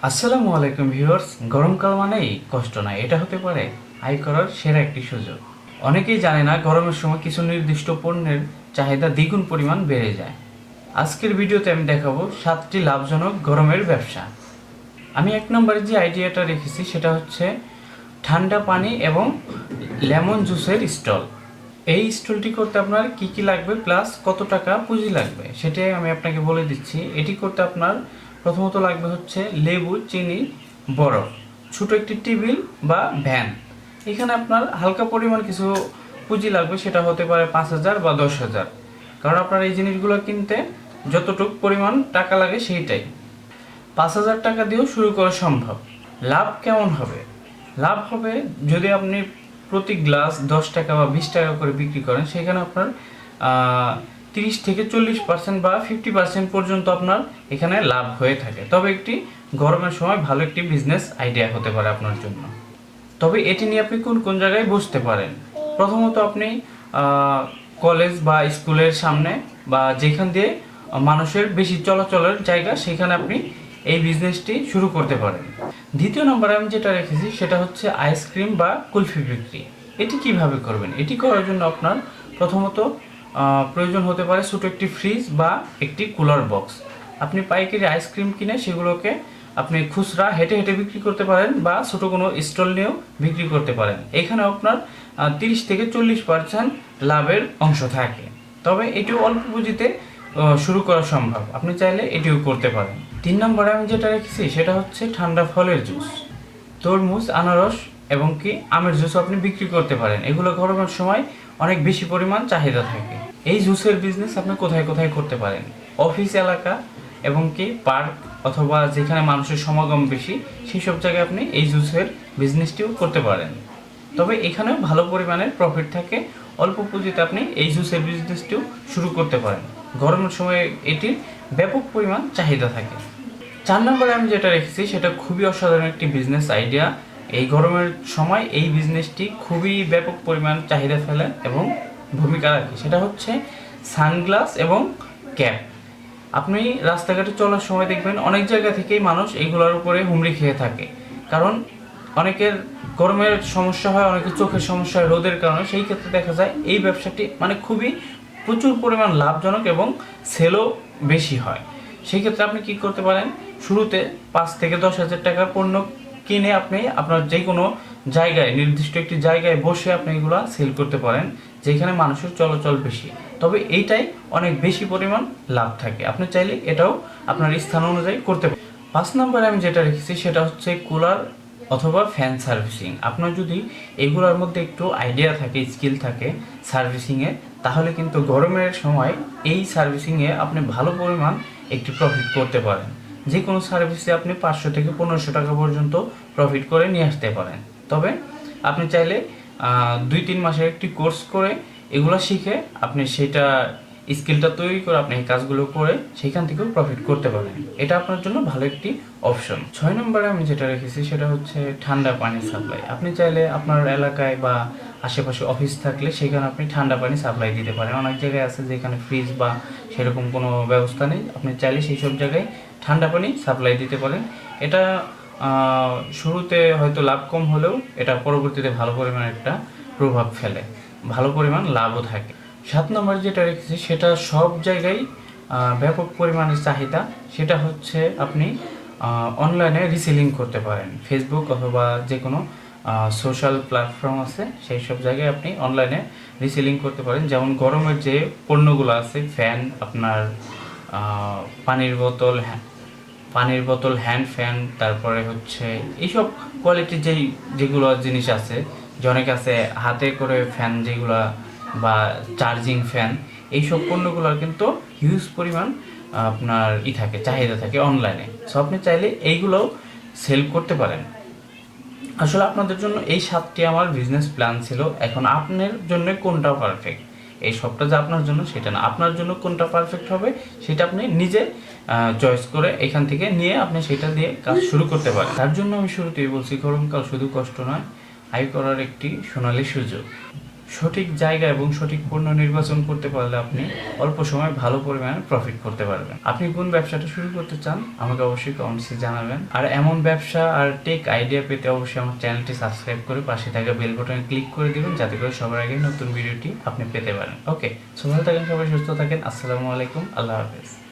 আসসালামু আলাইকুম ভিউয়ার্স। গরমকাল মানেই কষ্ট নয়, এটা হতে পারে আয় করার সেরা একটি সুযোগ। অনেকেই জানে না গরমের সময় কিছু নির্দিষ্ট পণ্যের চাহিদা দ্বিগুণ পরিমাণ বেড়ে যায়। আজকের ভিডিওতে আমি দেখাবো 7টি লাভজনক গরমের ব্যবসা। আমি 1 নম্বরে যে আইডিয়াটা রেখেছি সেটা হচ্ছে ঠান্ডা পানি এবং লেমন জুসের স্টল। এই স্টলটি করতে আপনার কি কি লাগবে প্লাস কত টাকা পুঁজি লাগবে সেটাই আমি আপনাকে বলে দিচ্ছি। এটি করতে আপনার প্রথমত লাগবে হচ্ছে লেবু, চিনি, বরফ, ছোট একটি টেবিল বা ভ্যান। এখানে আপনার হালকা পরিমাণ কিছু পুঁজি লাগবে, সেটা হতে পারে 5,000 বা 10,000, কারণ আপনার এই জিনিসগুলো কিনতে যতটুকু পরিমাণ টাকা লাগে সেইটাই। 5,000 টাকা দিয়েও শুরু করা সম্ভব। লাভ কেমন হবে? লাভ হবে যদি আপনি প্রতি গ্লাস 10 টাকা বা 20 টাকা করে বিক্রি করেন, সেখানে আপনার 30 থেকে 40% বা 50% পর্যন্ত আপনার এখানে লাভ হয়ে থাকে। তবে একটি গরমের সময় ভালো একটি বিজনেস আইডিয়া হতে পারে আপনার জন্য। তবে এটি নিয়ে আপনি কোন কোন জায়গায় বসতে পারেন? প্রথমত আপনি কলেজ বা স্কুলের সামনে বা যেখান দিয়ে মানুষের বেশি চলাচলের জায়গা, সেখানে আপনি এই বিজনেসটি শুরু করতে পারেন। দ্বিতীয় নম্বরে আমি যেটা রেখেছি সেটা হচ্ছে আইসক্রিম বা কুলফি বিক্রি। এটি কিভাবে করবেন? এটি করার জন্য আপনার প্রথমত প্রয়োজন হতে পারে ছোটো একটি ফ্রিজ বা একটি কুলার বক্স। আপনি পাইকারি আইসক্রিম কিনে সেগুলোকে আপনি খুচরা হেঁটে হেঁটে বিক্রি করতে পারেন বা ছোটো কোনো স্টল নিয়েও বিক্রি করতে পারেন। এখানে আপনার 30 থেকে 40% লাভের অংশ থাকে। তবে এটিও অল্প পুঁজিতে শুরু করা সম্ভব, আপনি চাইলে এটিও করতে পারেন। 3 নম্বরে আমি যেটা রেখেছি সেটা হচ্ছে ঠান্ডা ফলের জুস। তরমুজ, আনারস এবং কি আমের জুস আপনি বিক্রি করতে পারেন। এগুলো গরমের সময় অনেক বেশি পরিমাণ চাহিদা থাকে। এই জুসের বিজনেস আপনি কোথায় কোথায় করতে পারেন? অফিস এলাকা এবং কি পার্ক অথবা যেখানে মানুষের সমাগম বেশি, সেই সব জায়গায় আপনি এই জুসের বিজনেসটিও করতে পারেন। তবে এখানেও ভালো পরিমাণের প্রফিট থাকে। অল্প পুঁজিতে আপনি এই জুসের বিজনেসটিও শুরু করতে পারেন। গরমের সময় এটির ব্যাপক পরিমাণ চাহিদা থাকে। 4 নম্বরে আমি যেটা রেখেছি সেটা খুবই অসাধারণ একটি বিজনেস আইডিয়া। এই গরমের সময় এই বিজনেসটি খুবই ব্যাপক পরিমাণ চাহিদা ফেলে এবং ভূমিকা রাখে। সেটা হচ্ছে সানগ্লাস এবং ক্যাপ। আপনি রাস্তাঘাটে চলার সময় দেখবেন অনেক জায়গা থেকেই মানুষ এইগুলোর উপরে হুমড়ি খেয়ে থাকে, কারণ অনেকের গরমের সমস্যা হয়, অনেকের চোখের সমস্যা হয় রোদের কারণে। সেই ক্ষেত্রে দেখা যায় এই ব্যবসাটি খুবই প্রচুর পরিমাণ লাভজনক এবং সেলও বেশি হয়। সেই ক্ষেত্রে আপনি কি করতে পারেন? শুরুতে 5 থেকে 10,000 টাকার পণ্য কিনে আপনি আপনার যে কোনো জায়গায়, নির্দিষ্ট একটি জায়গায় বসে আপনি এগুলো সেল করতে পারেন, যেখানে মানুষের চলাচল বেশি। তবে এইটাই অনেক বেশি পরিমাণ লাভ থাকে। আপনি চাইলে এটাও আপনার স্থান অনুযায়ী করতে পারেন। 5 নম্বরে আমি যেটা রেখেছি সেটা হচ্ছে কুলার অথবা ফ্যান সার্ভিসিং। আপনার যদি এগুলোর মধ্যে একটু আইডিয়া থাকে, স্কিল থাকে সার্ভিসিংয়ে, তাহলে কিন্তু গরমের সময় এই সার্ভিসিংয়ে আপনি ভালো পরিমাণ একটি প্রফিট করতে পারেন। যে কোনো সার্ভিসে আপনি 500 থেকে 1500 টাকা পর্যন্ত প্রফিট করে নিয়ে আসতে পারেন। তবে আপনি চাইলে 2-3 মাসের একটি কোর্স করে এগুলো শিখে আপনি সেটা স্কিলটা তৈরি করে আপনি এই কাজগুলো করে সেখান থেকেও প্রফিট করতে পারেন। এটা আপনার জন্য ভালো একটি অপশন। 6 নম্বরে আমি যেটা রেখেছি সেটা হচ্ছে ঠান্ডা পানি সাপ্লাই। আপনি চাইলে আপনার এলাকায় বা আশেপাশে অফিস থাকলে সেখানে আপনি ঠান্ডা পানি সাপ্লাই দিতে পারেন। অনেক জায়গায় আছে যেখানে ফ্রিজ বা সেরকম কোনো ব্যবস্থা নেই, আপনি চাইলে সেই সব জায়গায় ঠান্ডা পানি সাপ্লাই দিতে পারেন। এটা শুরুতে হয়তো লাভ কম হলেও এটা পরবর্তীতে ভালো পরিমাণ একটা প্রভাব ফেলে, ভালো পরিমাণ লাভও থাকে। 7 নম্বর যেটা রেখেছি সেটা সব জায়গায় ব্যাপক পরিমাণের চাহিদা। সেটা হচ্ছে আপনি অনলাইনে রিসেলিং করতে পারেন। ফেসবুক অথবা যে কোনো সোশ্যাল প্ল্যাটফর্ম আছে, সেই সব জায়গায় আপনি অনলাইনে রিসেলিং করতে পারেন। যেমন গরমের যে পণ্যগুলো আছে, ফ্যান, আপনার পানির বোতল, হ্যান্ড ফ্যান, তারপরে হচ্ছে এইসব কোয়ালিটির যেগুলো জিনিস আছে, যে অনেক আছে হাতে করে ফ্যান যেগুলো বা চার্জিং ফ্যান, এইসব পণ্যগুলোর কিন্তু হিউজ পরিমাণ আপনার থাকে, চাহিদা থাকে অনলাইনে। সো আপনি চাইলে এইগুলোও সেল করতে পারেন। আসলে আপনাদের জন্য এই 7টি আমার বিজনেস প্ল্যান ছিল। এখন আপনার জন্য কোনটা পারফেক্ট? এই সবটা যে আপনার জন্য সেটা না, আপনার জন্য কোনটা পারফেক্ট হবে সেটা আপনি নিজে চয়েস করে এখান থেকে নিয়ে আপনি সেটা দিয়ে কাজ শুরু করতে পারেন। তার জন্য আমি শুরুতেই বলছি, গরমকাল শুধু কষ্ট নয়, আয় করার একটি সোনালী সুযোগ। সঠিক জায়গা এবং সঠিক পণ্য নির্বাচন করতে পারলে আপনি অল্প সময়ে ভালো পরিমাণে প্রফিট করতে পারবেন। আপনি কোন ব্যবসাটা শুরু করতে চান আমাকে অবশ্যই কমেন্টসে জানাবেন। আর এমন ব্যবসা আর টেক আইডিয়া পেতে অবশ্যই আমার চ্যানেলটি সাবস্ক্রাইব করে পাশে থাকা বেল বাটনে ক্লিক করে দিবেন, যাতে করে সবার আগে নতুন ভিডিওটি আপনি পেতে পারেন। ওকে, সো ভালো থাকেন, সবাই সুস্থ থাকেন। আসসালামু আলাইকুম, আল্লাহ হাফেজ।